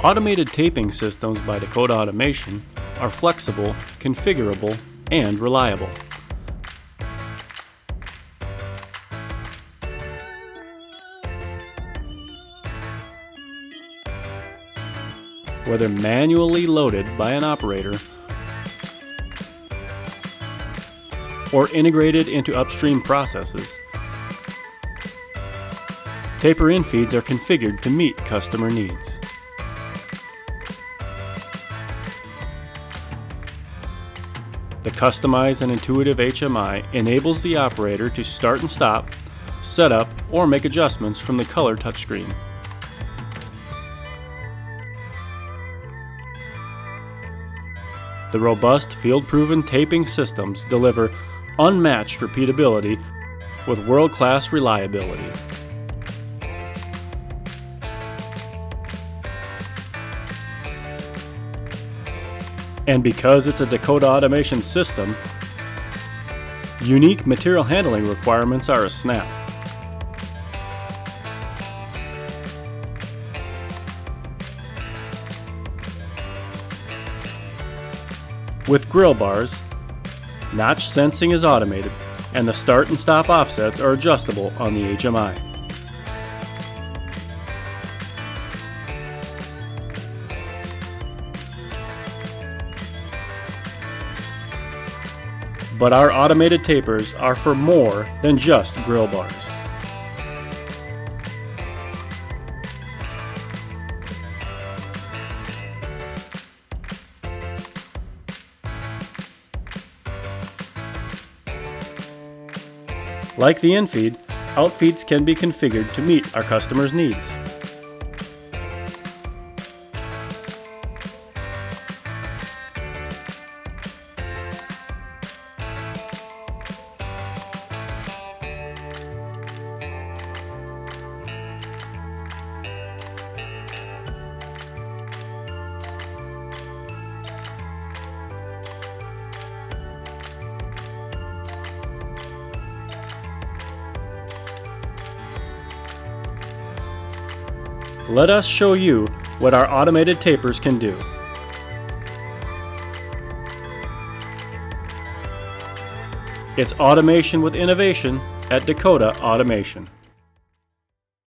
Automated taping systems by Dakota Automation are flexible, configurable, and reliable. Whether manually loaded by an operator or integrated into upstream processes, taper infeeds are configured to meet customer needs. The customized and intuitive HMI enables the operator to start and stop, set up, or make adjustments from the color touchscreen. The robust, field-proven taping systems deliver unmatched repeatability with world-class reliability. And because it's a Dakota Automation system, unique material handling requirements are a snap. With grille bars, notch sensing is automated, and the start and stop offsets are adjustable on the HMI. But our automated tapers are for more than just grille bars. Like the infeed, outfeeds can be configured to meet our customers' needs. Let us show you what our automated tapers can do. It's automation with innovation at Dakota Automation.